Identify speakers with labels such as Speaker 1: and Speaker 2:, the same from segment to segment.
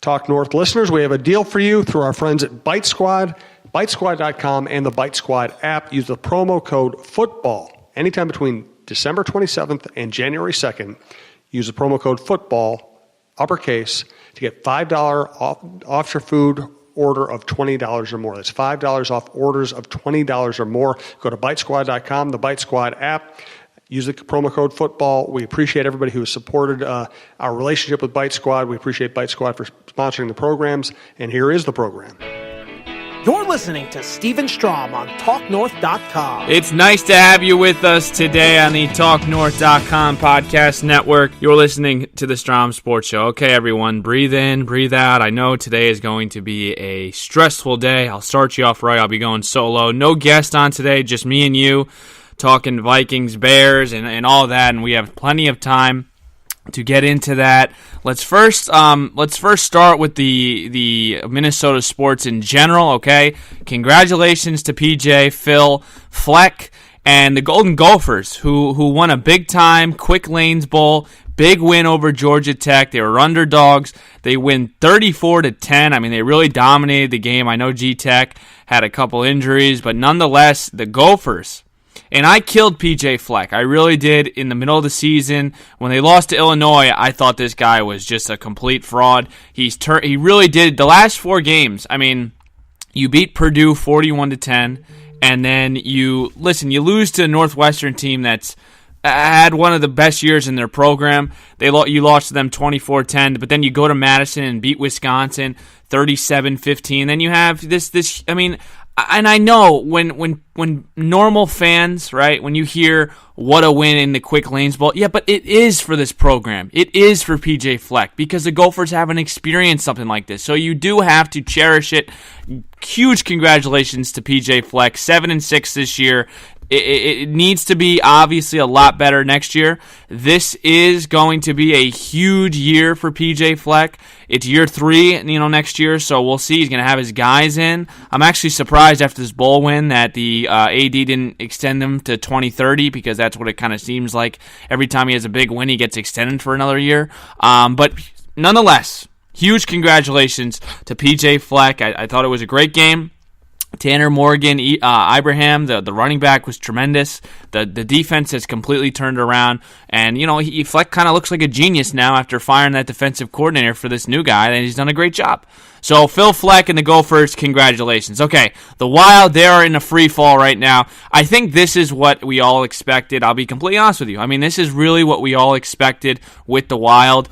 Speaker 1: Talk North listeners, we have a deal for you through our friends at Bite Squad, bitesquad.com, and the Bite Squad app. Use the promo code FOOTBALL anytime between December 27th and January 2nd. Use the promo code FOOTBALL, uppercase, to get $5 off your food order of $20 or more. That's $5 off orders of $20 or more. Go to bitesquad.com, the Bite Squad app. Use the promo code FOOTBALL. We appreciate everybody who has supported our relationship with Bite Squad. We appreciate Bite Squad for sponsoring the programs. And here is the program.
Speaker 2: You're listening to Steven Strom on TalkNorth.com.
Speaker 3: It's nice to have you with us today on the TalkNorth.com podcast network. You're listening to the Strom Sports Show. Okay, everyone, breathe in, breathe out. I know today is going to be a stressful day. I'll start you off right. I'll be going solo. No guest on today, just me and you, talking Vikings, Bears, and all that, and we have plenty of time to get into that. Let's first start with the Minnesota sports in general, okay? Congratulations to PJ, Phil, Fleck, and the Golden Gophers, who won a big-time Quick Lanes Bowl, big win over Georgia Tech. They were underdogs. They win 34-10. I mean, they really dominated the game. I know G-Tech had a couple injuries, but nonetheless, the Gophers. And I killed PJ Fleck. I really did in the middle of the season. When they lost to Illinois, I thought this guy was just a complete fraud. He really did. The last 4 games, I mean, you beat Purdue 41-10, and then you lose to a Northwestern team that's had one of the best years in their program. You lost to them 24-10, but then you go to Madison and beat Wisconsin 37-15. Then you have this. I mean, and I know when normal fans, right, when you hear what a win in the Quick Lanes Bowl, yeah, but it is for this program. It is for PJ Fleck because the Gophers haven't experienced something like this. So you do have to cherish it. Huge congratulations to PJ Fleck, 7-6 this year. It needs to be obviously a lot better next year. This is going to be a huge year for PJ Fleck. It's year 3, next year, so we'll see. He's going to have his guys in. I'm actually surprised after this bowl win that the AD didn't extend him to 2030 because that's what it kind of seems like. Every time he has a big win, he gets extended for another year. But nonetheless, huge congratulations to PJ Fleck. I thought it was a great game. Tanner Morgan, Ibrahim, the running back was tremendous. The defense has completely turned around. And, Fleck kind of looks like a genius now after firing that defensive coordinator for this new guy, and he's done a great job. So, Phil Fleck and the Gophers, congratulations. Okay, the Wild, they are in a free fall right now. I think this is what we all expected. I'll be completely honest with you. I mean, this is really what we all expected with the Wild.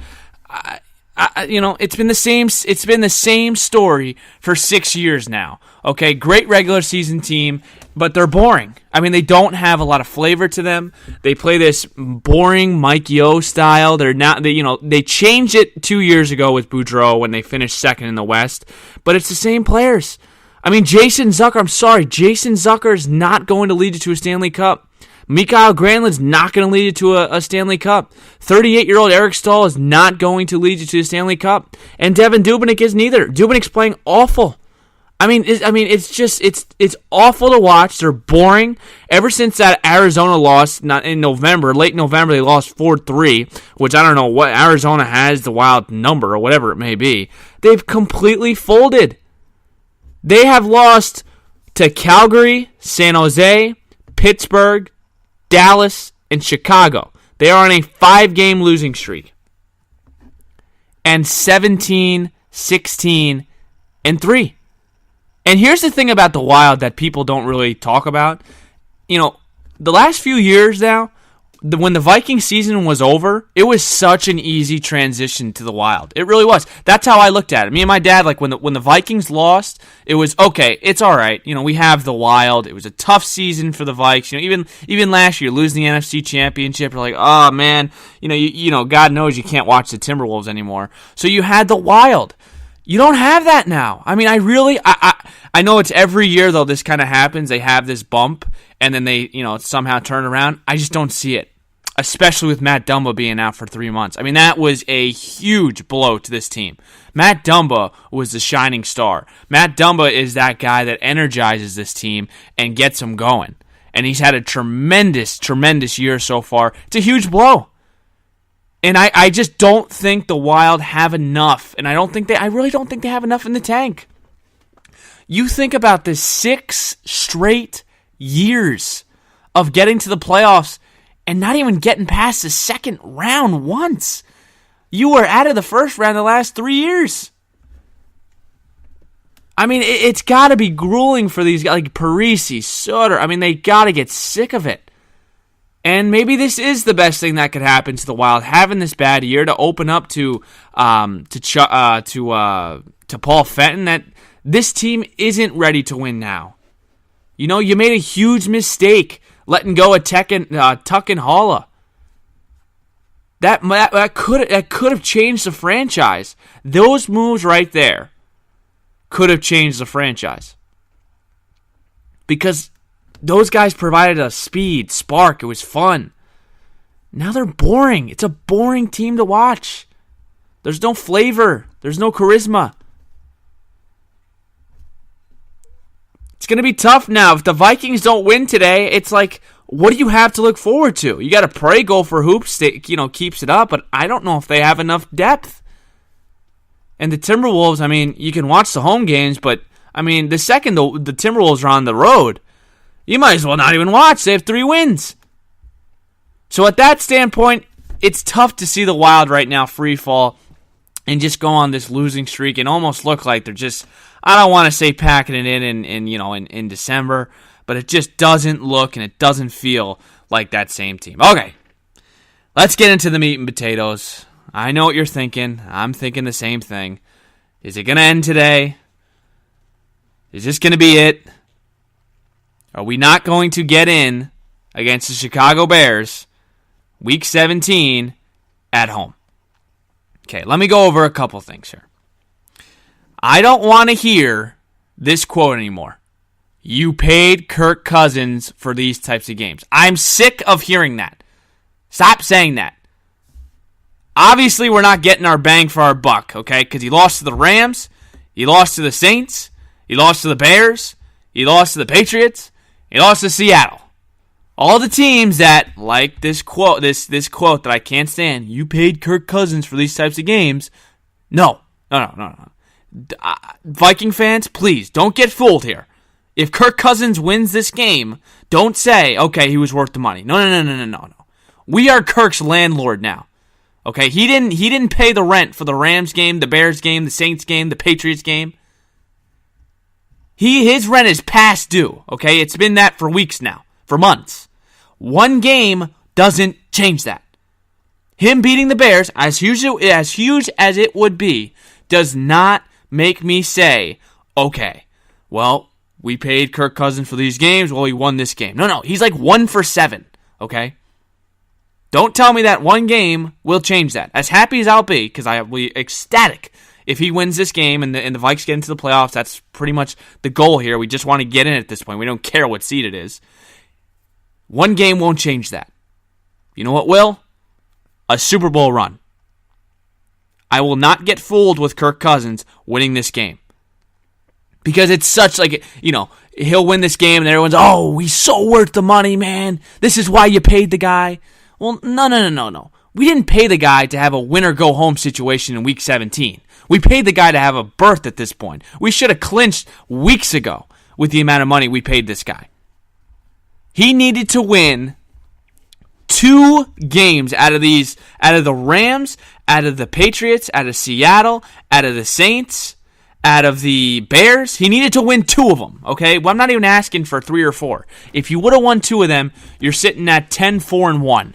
Speaker 3: It's been the same story for 6 years now. Okay, great regular season team, but they're boring. I mean, they don't have a lot of flavor to them. They play this boring Mike Yo style. They changed it 2 years ago with Boudreaux when they finished second in the West, but it's the same players. I mean, Jason Zucker is not going to lead you to a Stanley Cup. Mikael Granlund's not going to lead you to a Stanley Cup. 38-year-old Eric Stahl is not going to lead you to a Stanley Cup. And Devin Dubnyk is neither. Dubnyk's playing awful. It's awful to watch. They're boring. Ever since that Arizona loss in November, late November, they lost 4-3, which I don't know what Arizona has, the Wild number or whatever it may be. They've completely folded. They have lost to Calgary, San Jose, Pittsburgh, Dallas, and Chicago. They are on a 5-game losing streak. And 17, 16, and 3. And here's the thing about the Wild that people don't really talk about. The last few years now, when the Viking season was over, it was such an easy transition to the Wild. It really was. That's how I looked at it. Me and my dad, when the Vikings lost, it was, okay, it's all right. We have the Wild. It was a tough season for the Vikes. Even last year, losing the NFC Championship, you're like, oh, man, God knows you can't watch the Timberwolves anymore. So you had the Wild. You don't have that now. I mean, I know it's every year, though, this kind of happens. They have this bump, and then they, somehow turn around. I just don't see it, especially with Matt Dumba being out for 3 months. I mean, that was a huge blow to this team. Matt Dumba was the shining star. Matt Dumba is that guy that energizes this team and gets them going. And he's had a tremendous, tremendous year so far. It's a huge blow. And I just don't think the Wild have enough. And I really don't think they have enough in the tank. You think about this 6 straight years of getting to the playoffs and not even getting past the second round once. You were out of the first round the last 3 years. I mean, it's got to be grueling for these guys like Parisi, Sutter. I mean, they got to get sick of it. And maybe this is the best thing that could happen to the Wild, having this bad year to open up to Paul Fenton that this team isn't ready to win now. You know, you made a huge mistake letting go of Tuck and Holla. That could have changed the franchise. Those moves right there could have changed the franchise. Because those guys provided a speed, spark. It was fun. Now they're boring. It's a boring team to watch. There's no flavor. There's no charisma. It's going to be tough now. If the Vikings don't win today, it's like, what do you have to look forward to? You got to pray Gopher Hoops keeps it up, but I don't know if they have enough depth. And the Timberwolves, I mean, you can watch the home games, but, I mean, the second the Timberwolves are on the road, you might as well not even watch. They have 3 wins. So at that standpoint, it's tough to see the Wild right now free fall and just go on this losing streak and almost look like they're just, I don't want to say packing it in December, but it just doesn't look and it doesn't feel like that same team. Okay, let's get into the meat and potatoes. I know what you're thinking. I'm thinking the same thing. Is it going to end today? Is this going to be it? Are we not going to get in against the Chicago Bears Week 17 at home? Okay, let me go over a couple things here. I don't want to hear this quote anymore. You paid Kirk Cousins for these types of games. I'm sick of hearing that. Stop saying that. Obviously, we're not getting our bang for our buck, okay? Because he lost to the Rams, he lost to the Saints, he lost to the Bears, he lost to the Patriots, he lost to Seattle. All the teams that, like this quote that I can't stand, you paid Kirk Cousins for these types of games. No. Viking fans, please, don't get fooled here. If Kirk Cousins wins this game, don't say, okay, he was worth the money. No. We are Kirk's landlord now. Okay, he didn't pay the rent for the Rams game, the Bears game, the Saints game, the Patriots game. His rent is past due. Okay, it's been that for weeks now, for months. One game doesn't change that. Him beating the Bears, as huge as it would be, does not make me say, okay, well, we paid Kirk Cousins for these games, well, he won this game. No, he's like 1 for 7, okay? Don't tell me that one game will change that. As happy as I'll be, because I will be ecstatic if he wins this game and the Vikes get into the playoffs. That's pretty much the goal here. We just want to get in at this point. We don't care what seed it is. One game won't change that. You know what will? A Super Bowl run. I will not get fooled with Kirk Cousins winning this game. Because it's such like, he'll win this game and everyone's, oh, he's so worth the money, man. This is why you paid the guy. Well, no. We didn't pay the guy to have a win-or-go-home situation in Week 17. We paid the guy to have a berth at this point. We should have clinched weeks ago with the amount of money we paid this guy. He needed to win 2 games out of the Rams, out of the Patriots, out of Seattle, out of the Saints, out of the Bears. He needed to win 2 of them, okay? Well, I'm not even asking for 3 or 4. If you would have won 2 of them, you're sitting at 10-4-1.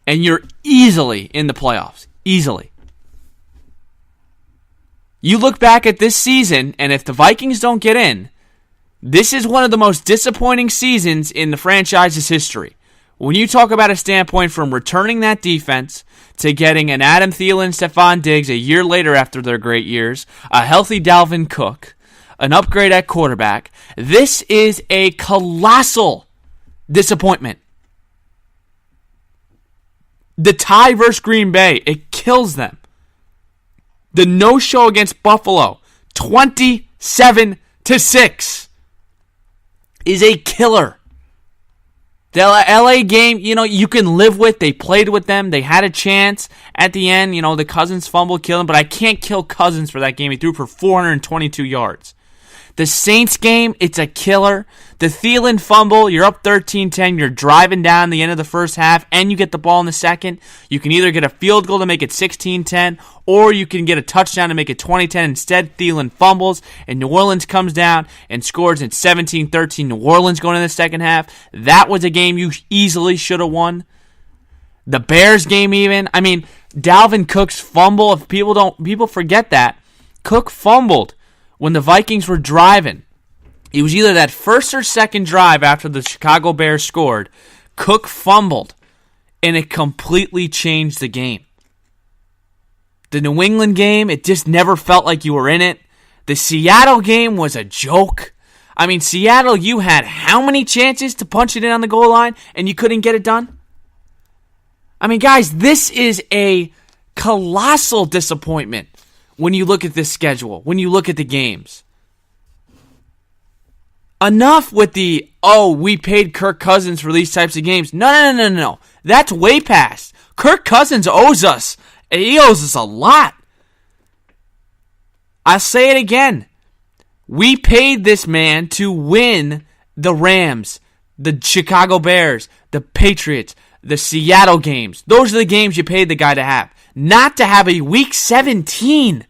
Speaker 3: And you're easily in the playoffs. Easily. You look back at this season, and if the Vikings don't get in, this is one of the most disappointing seasons in the franchise's history. When you talk about a standpoint from returning that defense to getting an Adam Thielen, Stephon Diggs a year later after their great years, a healthy Dalvin Cook, an upgrade at quarterback, this is a colossal disappointment. The tie versus Green Bay, it kills them. The no-show against Buffalo, 27-6, is a killer. The LA game, you can live with. They played with them. They had a chance at the end. The Cousins fumble killed him, but I can't kill Cousins for that game. He threw for 422 yards. The Saints game, it's a killer. The Thielen fumble, you're up 13-10, you're driving down the end of the first half, and you get the ball in the second. You can either get a field goal to make it 16-10, or you can get a touchdown to make it 20-10. Instead, Thielen fumbles, and New Orleans comes down and scores at 17-13. New Orleans going in the second half. That was a game you easily should have won. The Bears game even. I mean, Dalvin Cook's fumble, if people forget that. Cook fumbled when the Vikings were driving. It was either that first or second drive after the Chicago Bears scored. Cook fumbled, and it completely changed the game. The New England game, it just never felt like you were in it. The Seattle game was a joke. I mean, Seattle, you had how many chances to punch it in on the goal line, and you couldn't get it done? I mean, guys, this is a colossal disappointment when you look at this schedule, when you look at the games. Enough with the, we paid Kirk Cousins for these types of games. No. That's way past. Kirk Cousins owes us. He owes us a lot. I'll say it again. We paid this man to win the Rams, the Chicago Bears, the Patriots, the Seattle games. Those are the games you paid the guy to have. Not to have a Week 17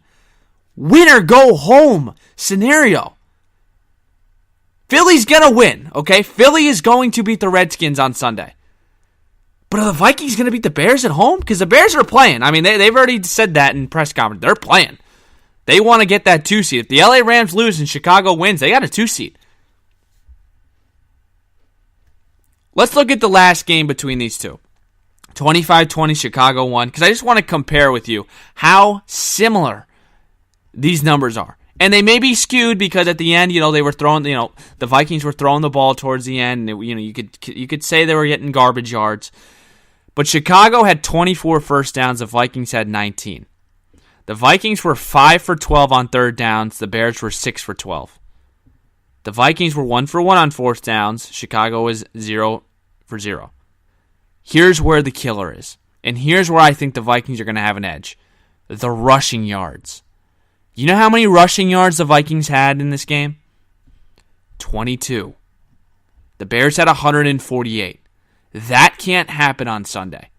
Speaker 3: win or go home scenario. Philly's going to win, okay? Philly is going to beat the Redskins on Sunday. But are the Vikings going to beat the Bears at home? Because the Bears are playing. I mean, they've already said that in press conference. They're playing. They want to get that 2 seed. If the LA Rams lose and Chicago wins, they got a 2 seed. Let's look at the last game between these two. 25-20, Chicago won. Because I just want to compare with you how similar these numbers are. And they may be skewed because at the end, they were throwing, the Vikings were throwing the ball towards the end. And, you could say they were getting garbage yards. But Chicago had 24 first downs. The Vikings had 19. The Vikings were 5 for 12 on third downs. The Bears were 6 for 12. The Vikings were 1 for 1 on fourth downs. Chicago was 0 for 0. Here's where the killer is. And here's where I think the Vikings are going to have an edge. The rushing yards. You know how many rushing yards the Vikings had in this game? 22. The Bears had 148. That can't happen on Sunday.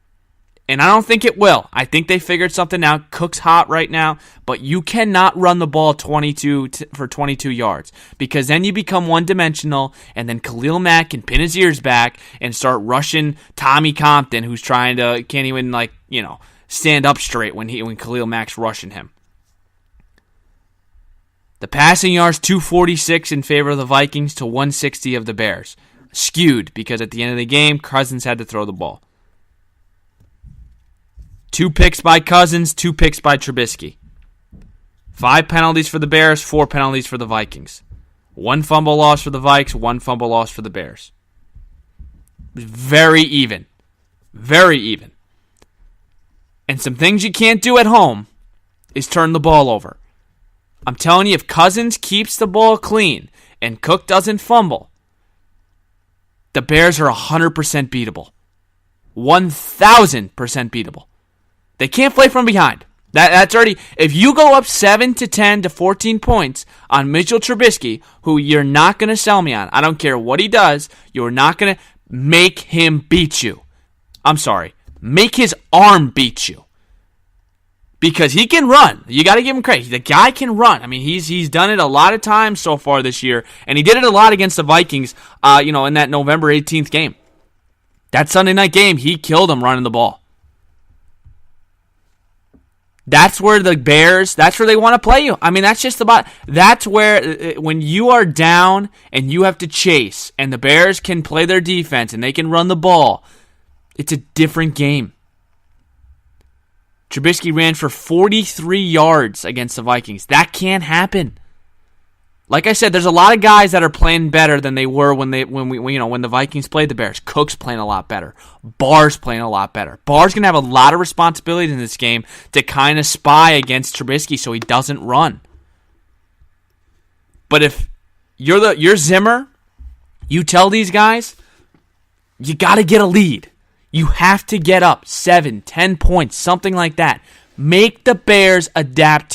Speaker 3: And I don't think it will. I think they figured something out. Cook's hot right now, but you cannot run the ball 22 for 22 yards because then you become one-dimensional, and then Khalil Mack can pin his ears back and start rushing Tommy Compton, who's can't even stand up straight when Khalil Mack's rushing him. The passing yards, 246 in favor of the Vikings to 160 of the Bears. Skewed because at the end of the game, Cousins had to throw the ball. 2 picks by Cousins, 2 picks by Trubisky. 5 penalties for the Bears, 4 penalties for the Vikings. 1 fumble loss for the Vikes, 1 fumble loss for the Bears. Very even. Very even. And some things you can't do at home is turn the ball over. I'm telling you, if Cousins keeps the ball clean and Cook doesn't fumble, the Bears are 100% beatable. 1,000% beatable. They can't play from behind. That's already, if you go up 7 to 10 to 14 points on Mitchell Trubisky, who you're not going to sell me on, I don't care what he does, you're not going to make him beat you. I'm sorry. Make his arm beat you. Because he can run. You got to give him credit. The guy can run. I mean, he's done it a lot of times so far this year, and he did it a lot against the Vikings, in that November 18th game. That Sunday night game, he killed him running the ball. That's where the Bears, that's where they want to play you. I mean, that's where, when you are down and you have to chase, and the Bears can play their defense and they can run the ball, it's a different game. Trubisky ran for 43 yards against the Vikings. That can't happen. Like I said, there's a lot of guys that are playing better than they were when the Vikings played the Bears. Cook's playing a lot better. Barr's playing a lot better. Barr's going to have a lot of responsibility in this game to kind of spy against Trubisky so he doesn't run. But if you're Zimmer, you tell these guys, you got to get a lead. You have to get up 7, 10 points, something like that. Make the Bears adapt